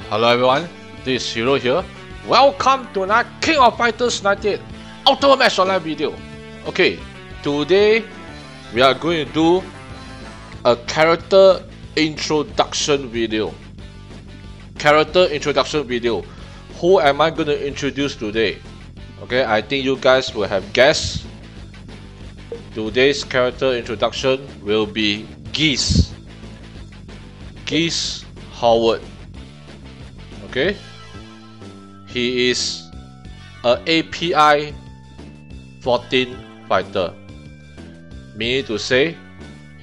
Hello everyone, this is Hero here. Welcome to another King of Fighters 98 Ultimate Match Online video. Okay, today we are going to do a character introduction video. Who am I going to introduce today? Okay, I think you guys will have guessed. Today's character introduction will be Geese Howard. Okay, he is a API 14 fighter, meaning to say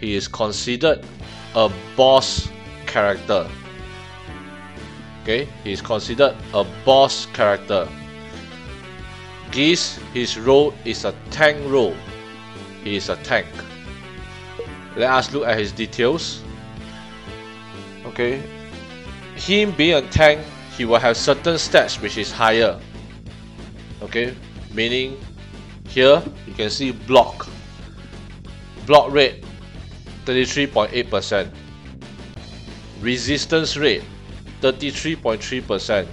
he is considered a boss character. Okay, he is considered a boss character. Geese, his role is a tank role. He is a tank. Let us look at his details. Okay, him being a tank, he will have certain stats which is higher. Okay, meaning here you can see block rate 33.8%, resistance rate 33.3%.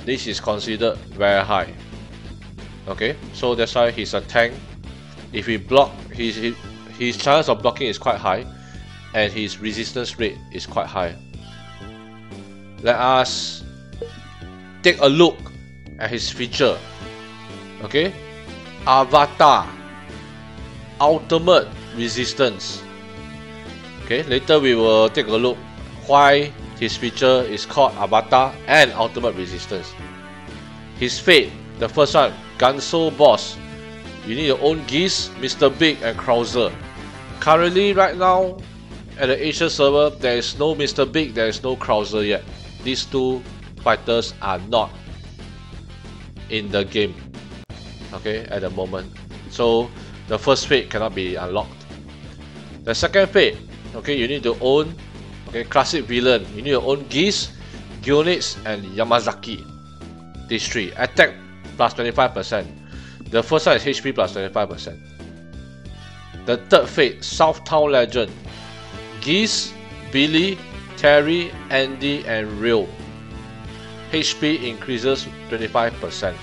This is considered very high. Okay, so that's why he's a tank. If he block, his chance of blocking is quite high, and his resistance rate is quite high. Let us take a look at his feature. Okay, Avatar, ultimate resistance. Okay, later we will take a look why his feature is called Avatar and ultimate resistance. His fate, the first one, Gunso boss. You need your own Geese, Mr. Big and Krauser. Currently, right now, at the Asia server, there is no Mr. Big, there is no Krauser yet. These two fighters are not in the game, okay, at the moment. So the first fate cannot be unlocked. The second fate, okay, you need to own, okay, classic villain. You need your own Geese, Gyonix and Yamazaki. These three. Attack plus 25%. The first one is HP plus 25%. The third fate, Southtown Legend. Geese, Billy, Terry, Andy and Ryo. HP increases 25%.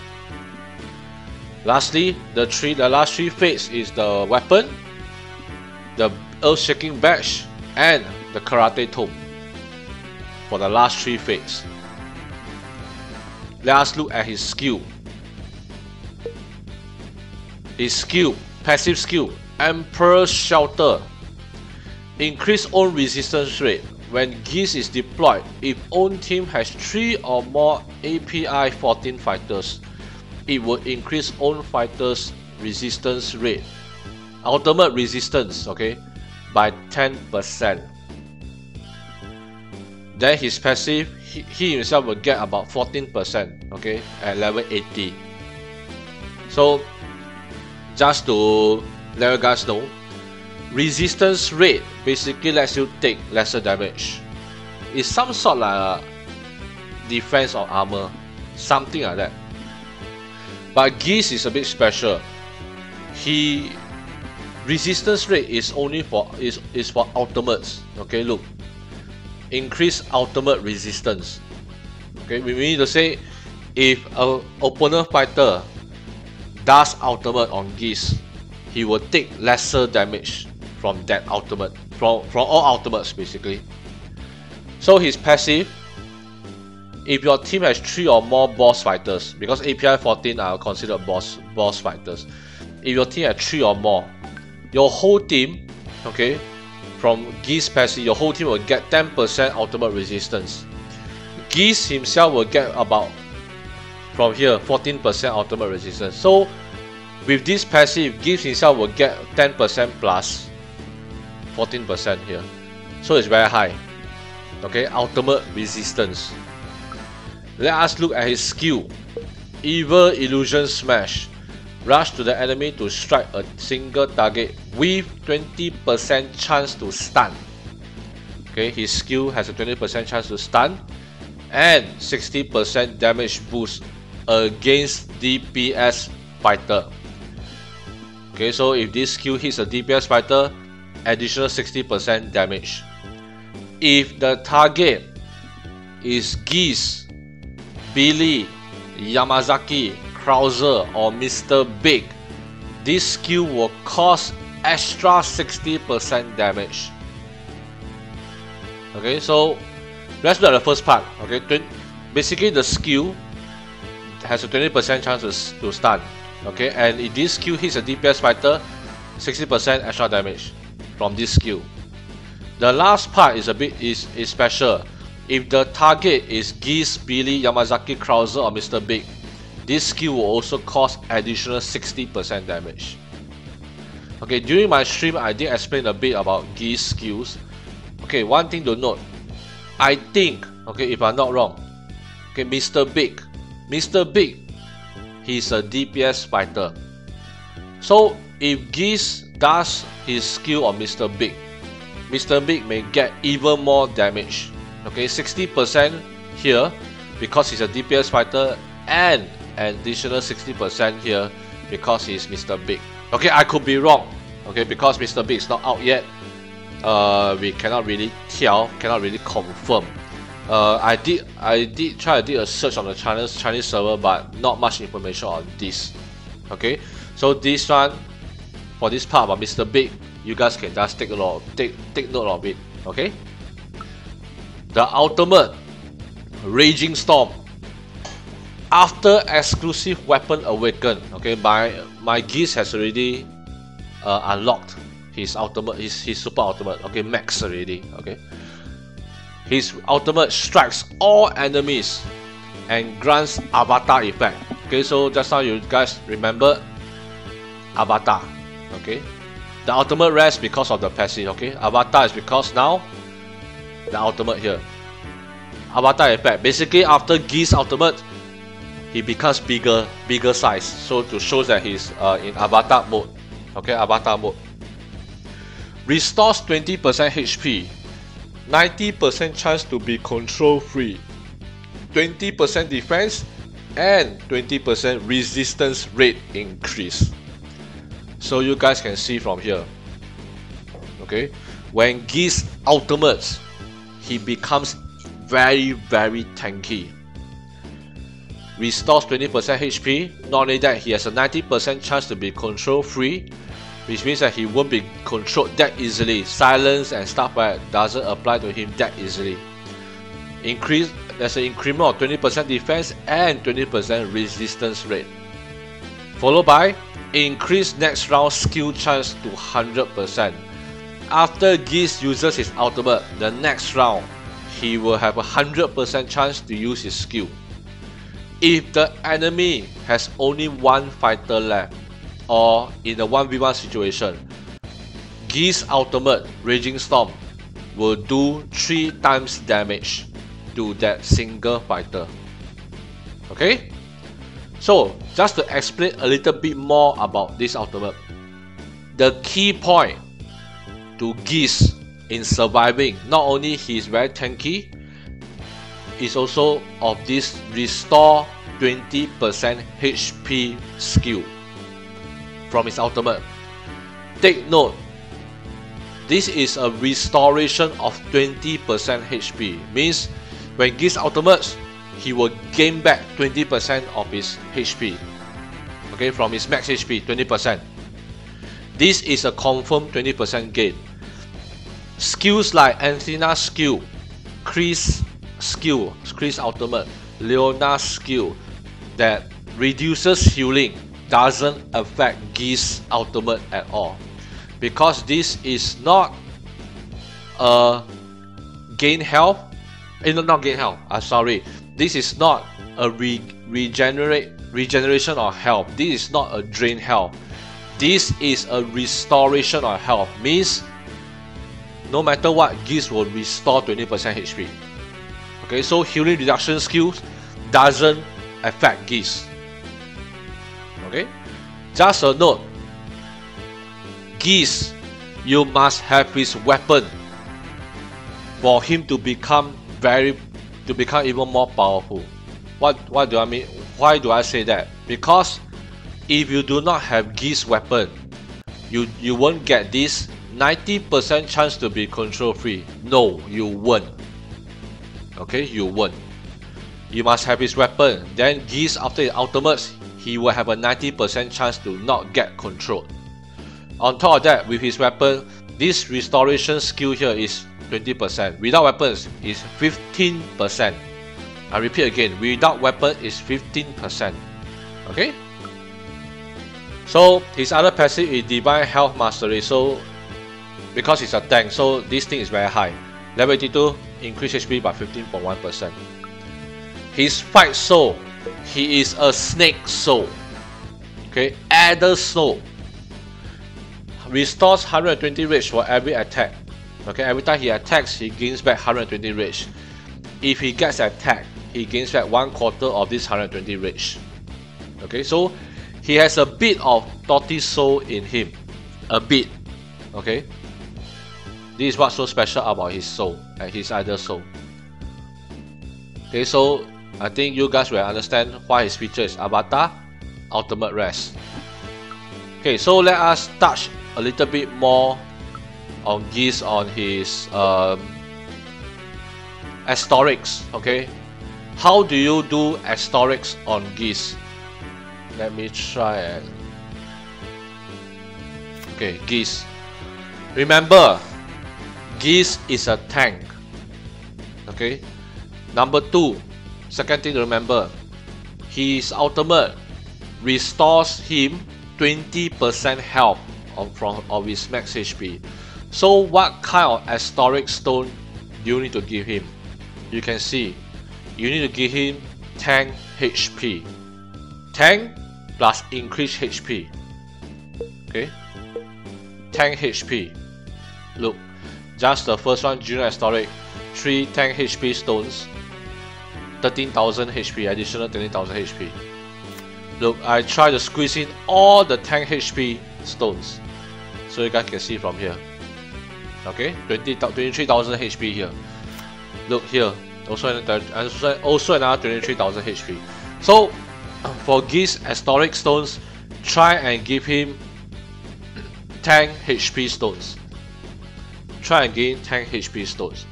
Lastly, the last three fates is the weapon, the Earth-Shaking Badge, and the Karate Tome for the last three fates. Let us look at his skill. His skill, passive skill, Emperor's Shelter. Increase own resistance rate. When Geese is deployed, if own team has 3 or more API 14 fighters, it will increase own fighters' resistance rate, ultimate resistance, okay, by 10%. Then his passive, he himself will get about 14%, okay, at level 80. So, just to let you guys know, resistance rate basically lets you take lesser damage. It's some sort like a defense or armor, something like that. But Geese is a bit special. He resistance rate is only for is for ultimates. Okay, look, increase ultimate resistance. Okay, we need to say if an opponent fighter does ultimate on Geese, he will take lesser damage from that ultimate, from all ultimates basically. So his passive, if your team has 3 or more boss fighters, because API 14 are considered boss fighters, if your team has 3 or more, your whole team, okay, from Geese passive, your whole team will get 10% ultimate resistance. Geese himself will get about, from here, 14% ultimate resistance. So with this passive, Geese himself will get 10% plus 14% here. So it's very high. Okay, ultimate resistance. Let us look at his skill. Evil Illusion Smash. Rush to the enemy to strike a single target with 20% chance to stun. Okay, his skill has a 20% chance to stun and 60% damage boost against DPS fighter. Okay, so if this skill hits a DPS fighter, additional 60% damage. If the target is Geese Billy, Yamazaki, Krauser, or Mr. Big, this skill will cause extra 60% damage. Okay, so let's look at the first part. Okay, basically the skill has a 20% chance to stun. Okay, and if this skill hits a DPS fighter, 60% extra damage from this skill. The last part is a bit is special. If the target is Geese, Billy, Yamazaki, Krauser, or Mr. Big, this skill will also cause additional 60% damage. Okay, during my stream I did explain a bit about Geese skills. Okay, one thing to note, I think, okay, if I'm not wrong, okay, Mr. Big, he's a DPS fighter. So if Geese does his skill on Mr. Big may get even more damage. Okay, 60% here because he's a DPS fighter, and an additional 60% here because he's Mr. Big. Okay, I could be wrong. Okay, because Mr. Big is not out yet. We cannot really tell, cannot really confirm. I did try to do a search on the Chinese server, but not much information on this. Okay, so this one, for this part about Mr. Big, you guys can just take note of it. Okay, the ultimate Raging Storm. After exclusive weapon awaken, okay, my Geese has already unlocked his ultimate, his super ultimate. Okay, max already. Okay, his ultimate strikes all enemies and grants avatar effect. Okay, so just now you guys remember avatar. Okay, the ultimate rest because of the passive. Okay, avatar is because now the ultimate here. Avatar effect. Basically, after Geese ultimate, he becomes bigger size. So to show that he's in avatar mode. Okay, avatar mode. Restores 20% HP, 90% chance to be control free, 20% defense, and 20% resistance rate increase. So you guys can see from here. Okay, when Geese ultimates, he becomes very tanky. Restores 20% HP. Not only that, he has a 90% chance to be control free, which means that he won't be controlled that easily. Silence and stuff like that doesn't apply to him that easily. There's an increment of 20% defense and 20% resistance rate, followed by increased next round skill chance to 100%. After Geese uses his ultimate, the next round he will have a 100% chance to use his skill. If the enemy has only one fighter left, or in a 1v1 situation, Geese ultimate Raging Storm will do 3 times damage to that single fighter. Okay? So just to explain a little bit more about this ultimate, the key point to Geese in surviving, not only he is very tanky, is also of this restore 20% HP skill from his ultimate. Take note, this is a restoration of 20% HP. Means when Geese ultimates, he will gain back 20% of his HP. Okay, from his max HP, 20%. This is a confirmed 20% gain. Skills like Athena's skill, Chris skill, Chris ultimate, Leona's skill that reduces healing doesn't affect Geese ultimate at all, because this is not a gain health. Not gain health. Sorry, this is not a regeneration of health. This is not a drain health. This is a restoration of health. Means no matter what, Geese will restore 20% HP. Okay, so healing reduction skills doesn't affect Geese. Okay, just a note, Geese, you must have his weapon for him to become even more powerful. What do I mean? Why do I say that? Because if you do not have Geese weapon, you won't get this 90% chance to be control free. No, you won't. Okay, you won't. you must have his weapon. Then Geese, after his ultimates, he will have a 90% chance to not get controlled. On top of that, with his weapon, this restoration skill here is 20%. Without weapons is 15%. I repeat again, without weapon is 15%. Okay? So his other passive is Divine Health Mastery. So because it's a tank, so this thing is very high. Level 82, increase HP by 15.1%. His fight soul, he is a snake soul. Okay, Adder soul. Restores 120 rage for every attack. Okay, every time he attacks, he gains back 120 rage. If he gets attacked, he gains back 1/4 of this 120 rage. Okay, so he has a bit of tortoise soul in him. A bit. Okay. This is what's so special about his soul and his Adder soul. Okay, so I think you guys will understand why his feature is Avatar Ultimate Rest. Okay, so let us touch a little bit more on Geese on his Astorics. Okay, how do you do Astorics on Geese? Let me try and okay, Geese. Remember, Geese is a tank. Okay, number 2, second thing to remember, his ultimate restores him 20% health of his max HP. So what kind of Astoric stone do you need to give him? You can see you need to give him tank HP. Tank plus increased HP. Okay, tank HP. Look, just the first one, Junior Astoric, 3 tank HP stones, 13,000 HP, additional 20,000 HP. Look, I try to squeeze in all the tank HP stones, so you guys can see from here. Okay, 23,000 HP here. Look here, also another 23,000 HP. So for Geese Astoric stones, try and give him tank HP stones. Try and gain tank HP stones.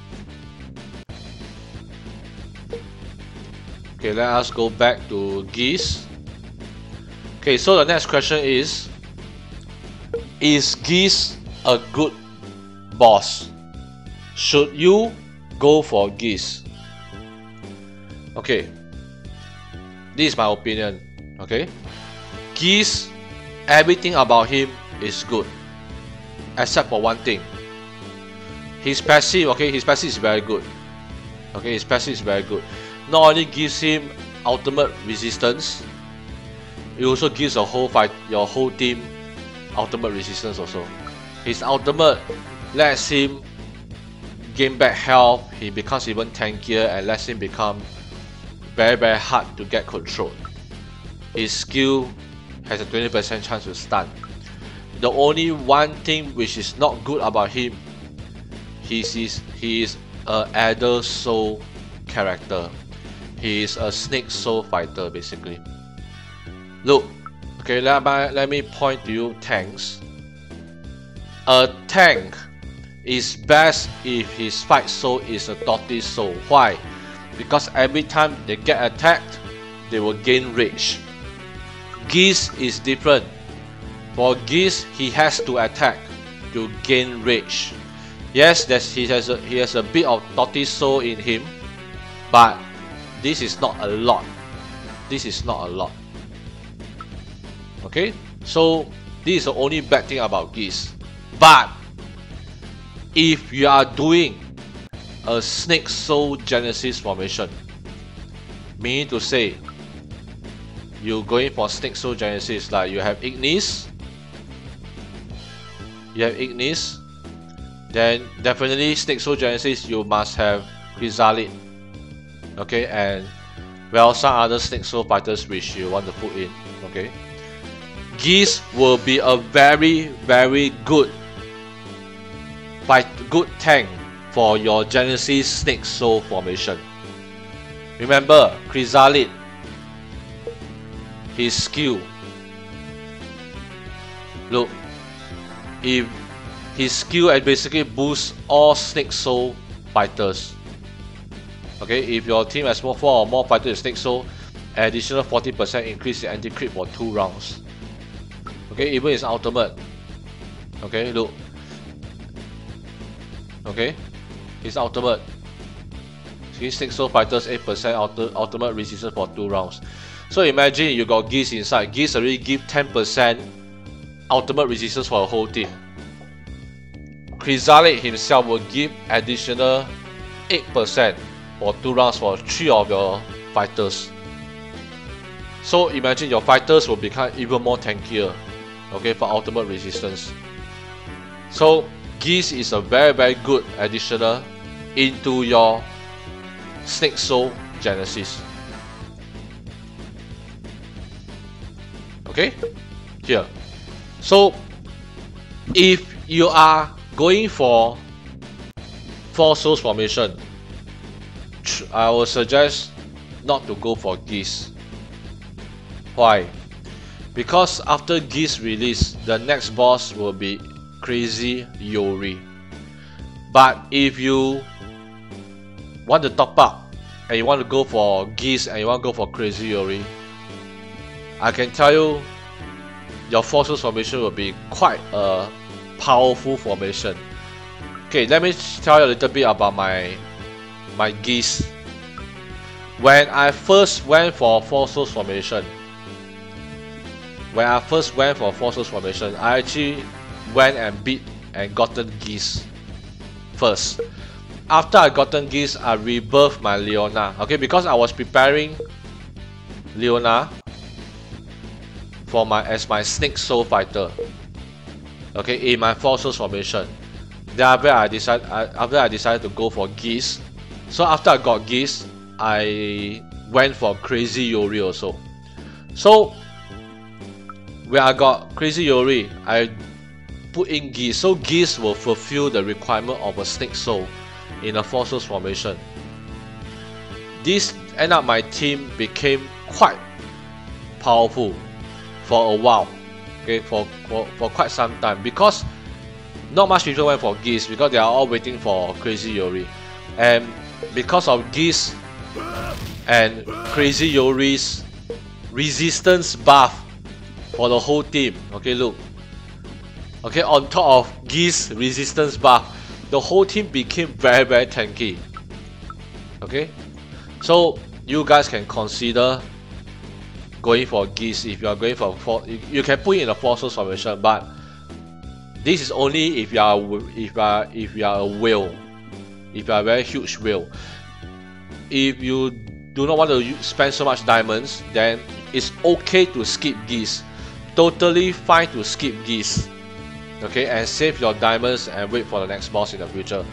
Okay, let us go back to Geese. Okay, so the next question is Geese a good boss? Should you go for Geese? Okay, this is my opinion. Okay, Geese, everything about him is good, except for one thing. His passive, okay, his passive is very good. Okay, his passive is very good. Not only gives him ultimate resistance, it also gives your whole team ultimate resistance also. His ultimate lets him gain back health, he becomes even tankier and lets him become very hard to get controlled. His skill has a 20% chance to stun. The only one thing which is not good about him, he is a Adder soul character. He is a snake soul fighter basically. Look, okay, let me point to you tanks. A tank is best if his fight soul is a tortoise soul. Why? Because every time they get attacked, they will gain rage. Geese is different. For Geese, he has to attack to gain rage. Yes, he has a bit of tortoise soul in him, but this is not a lot. This is not a lot. Okay, so this is the only bad thing about Geese. But if you are doing a Snake Soul Genesis formation, meaning to say you're going for Snake Soul Genesis, like you have Ignis, then definitely Snake Soul Genesis you must have Chrysalid. Okay, and well, some other Snake Soul fighters which you want to put in. Okay, Geese will be a very good tank for your Genesis Snake Soul formation. Remember, Chrysalid, his skill. Look, if his skill basically boosts all Snake Soul fighters. Okay, if your team has 4 or more fighters with Snake Soul, additional 40% increase the anti-crit for 2 rounds. Okay, even his ultimate. Okay, look. Okay, his ultimate. His Snake Soul fighters 8% ultimate resistance for 2 rounds. So imagine you got Geese inside. Geese already give 10% ultimate resistance for a whole team. Chrysalid himself will give additional 8% for 2 rounds for 3 of your fighters. So imagine your fighters will become even more tankier, okay, for ultimate resistance. So Geese is a very good additional into your Snake Soul Genesis. Okay, here. So if you are going for 4 Souls formation, I would suggest not to go for Geese. Why? Because after Geese release, the next boss will be Crazy Yori. But if you want to top up and you want to go for Geese and you want to go for Crazy Yori, I can tell you your 4 Souls formation will be quite a powerful formation. Okay, let me tell you a little bit about my Geese. When I first went for 4 Souls formation, I actually went and beat and gotten Geese first. After I gotten Geese, I rebirthed my Leona. Okay, because I was preparing Leona for as my Snake Soul fighter. Okay, in my 4 Souls formation. Then after I decided to go for Geese. So after I got Geese, I went for Crazy Yori also. So when I got Crazy Yori, I put in Geese. So Geese will fulfill the requirement of a Snake Soul in a 4 Souls formation. This ended up my team became quite powerful for a while. Okay, for quite some time, because not much people went for Geese because they are all waiting for Crazy Yori. And because of Geese and Crazy Yori's resistance buff for the whole team. Okay, look. Okay, on top of Geese resistance buff, the whole team became very tanky. Okay, so you guys can consider going for Geese if you are going for 4. You can put in a 4 Souls formation, but this is only if you are a whale, if you are a very huge whale. If you do not want to spend so much diamonds, then it's okay to skip Geese. Totally fine to skip Geese. Okay, and save your diamonds and wait for the next boss in the future.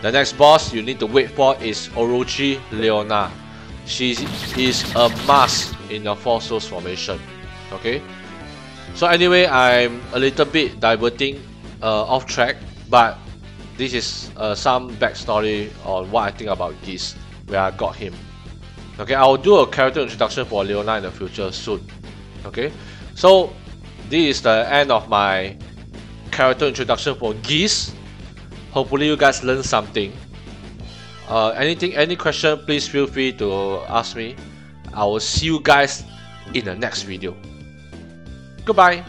The next boss you need to wait for is Orochi Leona. She is a must in your 4 Souls formation. Okay, so anyway, I'm a little bit diverting off track, but this is some backstory on what I think about Geese, where I got him. Okay, I will do a character introduction for Leona in the future soon. Okay, so this is the end of my character introduction for Geese. Hopefully you guys learned something. Any question, please feel free to ask me. I will see you guys in the next video. Goodbye.